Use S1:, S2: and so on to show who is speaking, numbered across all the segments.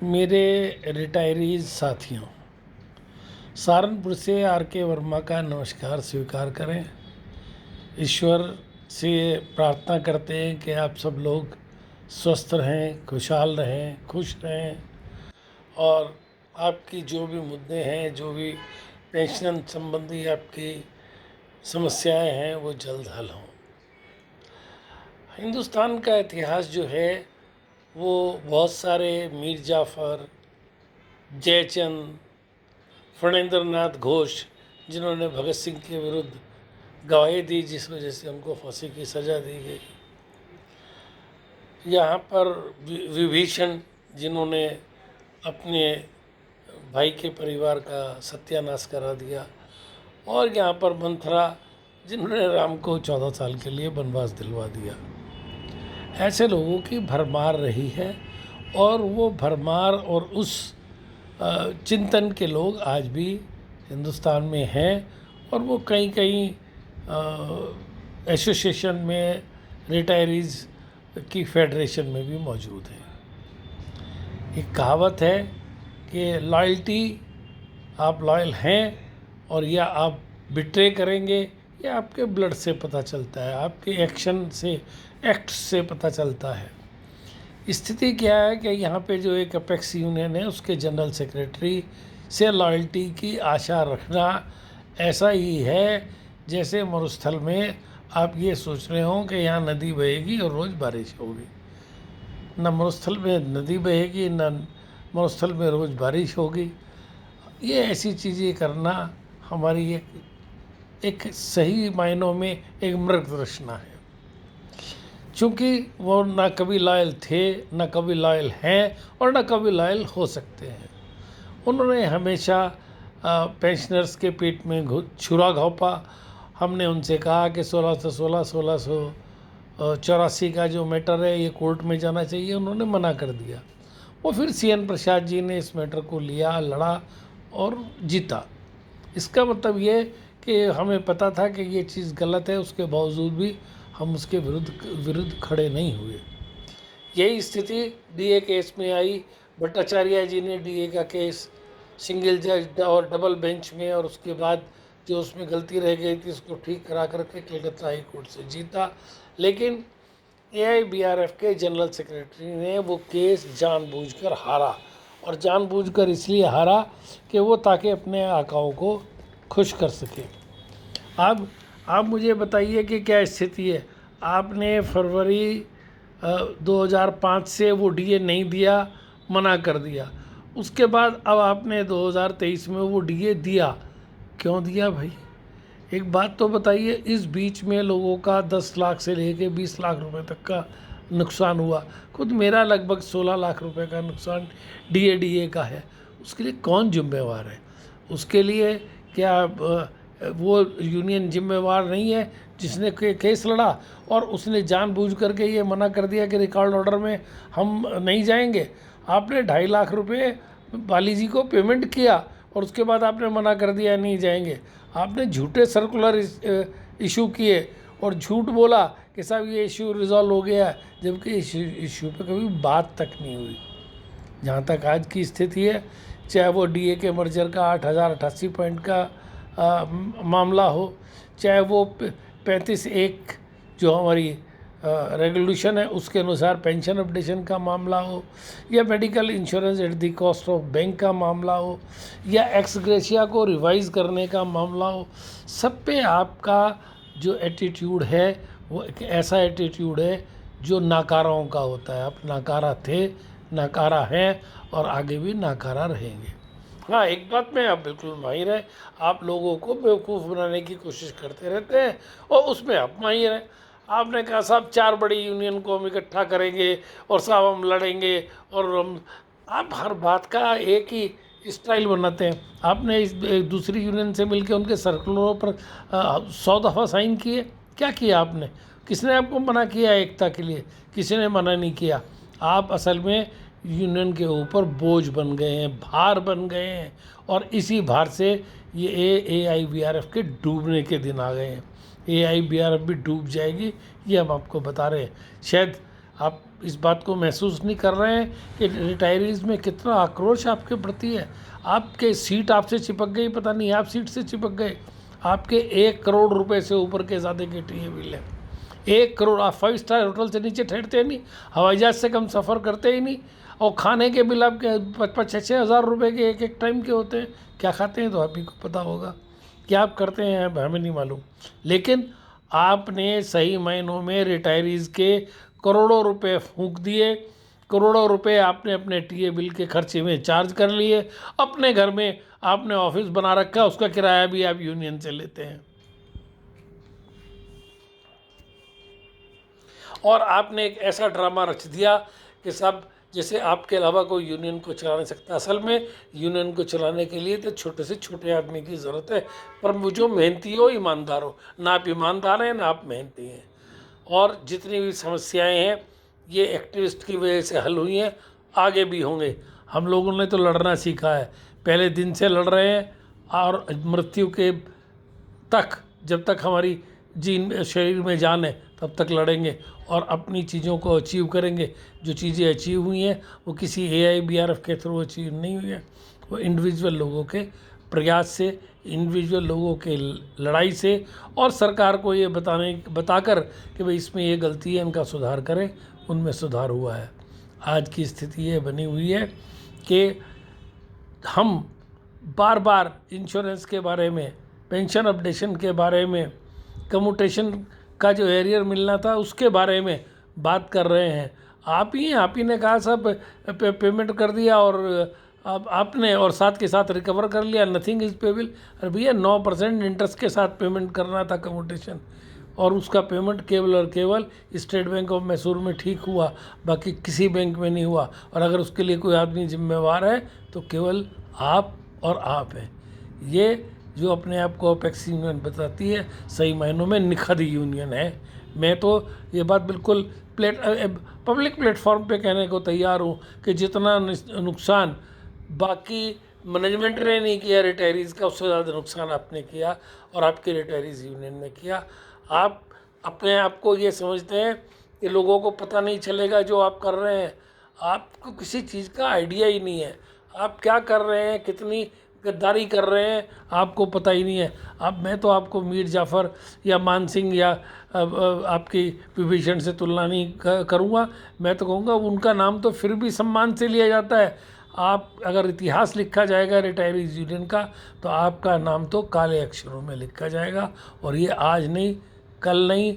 S1: मेरे रिटायरीज साथियों, सहारनपुर से आर के वर्मा का नमस्कार स्वीकार करें। ईश्वर से प्रार्थना करते हैं कि आप सब लोग स्वस्थ रहें, खुशहाल रहें, खुश रहें और आपकी जो भी मुद्दे हैं, जो भी पेंशन संबंधी आपकी समस्याएं हैं, वो जल्द हल हों। हिंदुस्तान का इतिहास जो है वो बहुत सारे मीर जाफ़र, जयचंद, फणेंद्र नाथ घोष, जिन्होंने भगत सिंह के विरुद्ध गवाही दी, जिस वजह से उनको फांसी की सज़ा दी गई। यहाँ पर विभीषण, जिन्होंने अपने भाई के परिवार का सत्यानाश करा दिया, और यहाँ पर मंथरा, जिन्होंने राम को 14 साल के लिए वनवास दिलवा दिया। ऐसे लोगों की भरमार रही है और वो भरमार और उस चिंतन के लोग आज भी हिंदुस्तान में हैं और वो कई कई एसोसिएशन में, रिटायरीज की फेडरेशन में भी मौजूद हैं। एक कहावत है कि लॉयल्टी, आप लॉयल हैं और या आप बिट्रे करेंगे, या आपके ब्लड से पता चलता है, आपके एक्शन से, एक्ट से पता चलता है। स्थिति क्या है कि यहाँ पे जो एक अपेक्स यूनियन है, उसके जनरल सेक्रेटरी से लॉयल्टी की आशा रखना ऐसा ही है जैसे मरुस्थल में आप ये सोच रहे हो कि यहाँ नदी बहेगी और रोज़ बारिश होगी। न मरुस्थल में नदी बहेगी, न मरुस्थल में रोज़ बारिश होगी। ये ऐसी चीज़ें करना हमारी एक सही मायनों में एक मृग तृष्णा है, क्योंकि वो ना कभी लॉयल थे, ना कभी लॉयल हैं और ना कभी लॉयल हो सकते हैं। उन्होंने हमेशा पेंशनर्स के पेट में छुरा घोंपा। हमने उनसे कहा कि 1684 का जो मैटर है ये कोर्ट में जाना चाहिए, उन्होंने मना कर दिया। वो फिर CN प्रसाद जी ने इस मैटर को लिया, लड़ा और जीता। इसका मतलब ये कि हमें पता था कि ये चीज़ गलत है, उसके बावजूद भी हम उसके विरुद्ध खड़े नहीं हुए। यही स्थिति DA केस में आई। भट्टाचार्य जी ने DA का केस सिंगल जज और डबल बेंच में, और उसके बाद जो उसमें गलती रह गई थी उसको ठीक करा करके कलकत्ता हाई कोर्ट से जीता। लेकिन AIBRF के जनरल सेक्रेटरी ने वो केस जानबूझकर हारा, और जानबूझकर इसलिए हारा कि वो ताकि अपने आकाओं को खुश कर सके। अब आप मुझे बताइए कि क्या स्थिति है। आपने फरवरी 2005 से वो DA नहीं दिया, मना कर दिया। उसके बाद अब आपने 2023 में वो DA दिया। क्यों दिया भाई? एक बात तो बताइए, इस बीच में लोगों का 10 लाख से लेके 20 लाख रुपए तक का नुकसान हुआ। खुद मेरा लगभग 16 लाख रुपए का नुकसान DA का है। उसके लिए कौन जिम्मेवार है? उसके लिए क्या वो यूनियन जिम्मेवार नहीं है जिसने केस लड़ा और उसने जानबूझ करके ये मना कर दिया कि रिकॉर्ड ऑर्डर में हम नहीं जाएंगे? आपने 2.5 लाख रुपए बाली जी को पेमेंट किया और उसके बाद आपने मना कर दिया नहीं जाएंगे। आपने झूठे सर्कुलर इशू किए और झूठ बोला कि साहब ये इशू रिजॉल्व हो गया, जबकि इशू पे कभी बात तक नहीं हुई। जहाँ तक आज की स्थिति है, चाहे वो DA के मर्जर का 8088 पॉइंट का मामला हो, चाहे वो 35(1) जो हमारी रेगुलेशन है उसके अनुसार पेंशन अपडेशन का मामला हो, या medical insurance at the cost of bank का मामला हो, या एक्स ग्रेशिया को रिवाइज़ करने का मामला हो, सब पे आपका जो एटीट्यूड है वो एक ऐसा एटीट्यूड है जो नाकाराओं का होता है। आप नाकारा थे, नाकारा हैं और आगे भी नाकारा रहेंगे। हाँ, एक बात में आप बिल्कुल माहिर है, आप लोगों को बेवकूफ़ बनाने की कोशिश करते रहते हैं और उसमें आप माहिर हैं। आपने कहा साहब 4 बड़ी यूनियन को हम इकट्ठा करेंगे और साहब हम लड़ेंगे, और हम, आप हर बात का एक ही स्टाइल बनाते हैं। आपने इस दूसरी यूनियन से मिलकर उनके सर्कुलरों पर 100 दफ़ा साइन किए। क्या किया आपने? किसने आपको मना किया एकता के लिए? किसी ने मना नहीं किया। आप असल में यूनियन के ऊपर बोझ बन गए हैं, भार बन गए हैं, और इसी भार से ये AIBRF के डूबने के दिन आ गए हैं। AIBRF भी डूब जाएगी, ये हम आपको बता रहे हैं। शायद आप इस बात को महसूस नहीं कर रहे हैं कि रिटायरीज़ में कितना आक्रोश आपके प्रति है। आपके सीट आपसे चिपक गई, पता नहीं आप सीट से चिपक गए। आपके 1 करोड़ रुपए से ऊपर के ज़्यादा के टीए बिल है। 1 करोड़। आप 5 स्टार होटल से नीचे ठहरते नहीं, हवाई जहाज़ से कम सफ़र करते ही नहीं, और खाने के बिल आपके 5-6 हज़ार रुपये के एक टाइम के होते हैं। क्या खाते हैं तो आप ही को पता होगा, क्या आप करते हैं हमें नहीं मालूम। लेकिन आपने सही मायनों में रिटायरीज़ के करोड़ों रुपए फूंक दिए, करोड़ों रुपए आपने अपने टीए बिल के खर्चे में चार्ज कर लिए। अपने घर में आपने ऑफिस बना रखा, उसका किराया भी आप यूनियन से लेते हैं। और आपने एक ऐसा ड्रामा रच दिया कि सब जैसे आपके अलावा कोई यूनियन को चला नहीं सकता। असल में यूनियन को चलाने के लिए तो छोटे से छोटे आदमी की ज़रूरत है, पर वो जो मेहनती हो, ईमानदार हो। ना आप ईमानदार हैं, ना आप मेहनती हैं। और जितनी भी समस्याएं हैं ये एक्टिविस्ट की वजह से हल हुई हैं, आगे भी होंगे। हम लोगों ने तो लड़ना सीखा है, पहले दिन से लड़ रहे हैं, और मृत्यु के तक, जब तक हमारी शरीर में जान है तब तक लड़ेंगे और अपनी चीज़ों को अचीव करेंगे। जो चीज़ें अचीव हुई हैं वो किसी AIBRF के थ्रू अचीव नहीं हुई हैं, वो इंडिविजुअल लोगों के प्रयास से, इंडिविजुअल लोगों के लड़ाई से, और सरकार को ये बताकर कि भाई इसमें ये गलती है, इनका सुधार करें, उनमें सुधार हुआ है। आज की स्थिति ये बनी हुई है कि हम बार बार इंश्योरेंस के बारे में, पेंशन अपडेशन के बारे में, कम्यूटेशन का जो एरियर मिलना था उसके बारे में बात कर रहे हैं। आप ही ने कहा सब पेमेंट कर दिया, और आपने और साथ के साथ रिकवर कर लिया, नथिंग इज़ पेबल। अरे भैया 9% इंटरेस्ट के साथ पेमेंट करना था कम्यूटेशन, और उसका पेमेंट केवल और केवल स्टेट बैंक ऑफ मैसूर में ठीक हुआ, बाकी किसी बैंक में नहीं हुआ। और अगर उसके लिए कोई आदमी जिम्मेवार है तो केवल आप और आप हैं। ये जो अपने आप को अपेक्स यूनियन बताती है, सही मायनों में निखद यूनियन है। मैं तो ये बात बिल्कुल पब्लिक प्लेटफॉर्म पे कहने को तैयार हूँ कि जितना नुकसान बाकी मैनेजमेंट ने नहीं किया रिटायरीज़ का, उससे ज़्यादा नुकसान आपने किया और आपके रिटायरीज़ यूनियन ने किया। आप अपने आप को ये समझते हैं कि लोगों को पता नहीं चलेगा जो आप कर रहे हैं। आपको किसी चीज़ का आइडिया ही नहीं है, आप क्या कर रहे हैं, कितनी गद्दारी कर रहे हैं, आपको पता ही नहीं है। अब मैं तो आपको मीर जाफ़र या मान सिंह या आपकी विभीषण से तुलना नहीं करूँगा। मैं तो कहूँगा उनका नाम तो फिर भी सम्मान से लिया जाता है। आप अगर इतिहास लिखा जाएगा रिटायरीज यूनियन का, तो आपका नाम तो काले अक्षरों में लिखा जाएगा। और ये आज नहीं, कल नहीं,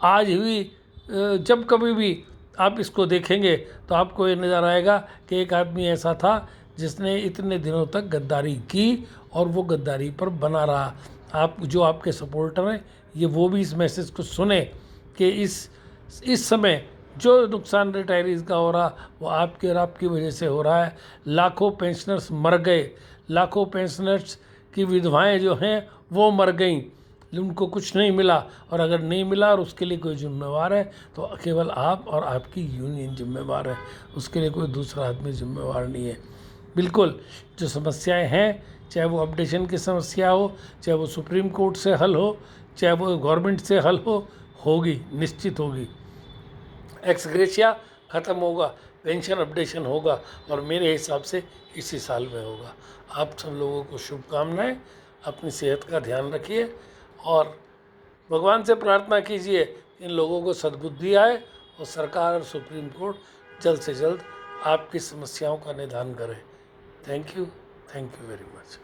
S1: आज भी जब कभी भी आप इसको देखेंगे तो आपको ये नज़र आएगा कि एक आदमी ऐसा था जिसने इतने दिनों तक गद्दारी की और वो गद्दारी पर बना रहा। आप जो आपके सपोर्टर हैं ये वो भी इस मैसेज को सुने कि इस समय जो नुकसान रिटायरीज़ का हो रहा वो आपके और आपकी वजह से हो रहा है। लाखों पेंशनर्स मर गए, लाखों पेंशनर्स की विधवाएं जो हैं वो मर गईं, उनको कुछ नहीं मिला। और अगर नहीं मिला और उसके लिए कोई जिम्मेवार है तो केवल आप और आपकी यूनियन जिम्मेवार है, उसके लिए कोई दूसरा आदमी जिम्मेवार नहीं है। बिल्कुल जो समस्याएं हैं, चाहे वो अपडेशन की समस्या हो, चाहे वो सुप्रीम कोर्ट से हल हो, चाहे वो गवर्नमेंट से हल हो, होगी, निश्चित होगी। एक्स ग्रेशिया ख़त्म होगा, पेंशन अपडेशन होगा, और मेरे हिसाब से इसी साल में होगा। आप सब लोगों को शुभकामनाएं। अपनी सेहत का ध्यान रखिए और भगवान से प्रार्थना कीजिए इन लोगों को सद्बुद्धि आए और सरकार और सुप्रीम कोर्ट जल्द से जल्द आपकी समस्याओं का निदान करे। Thank you very much.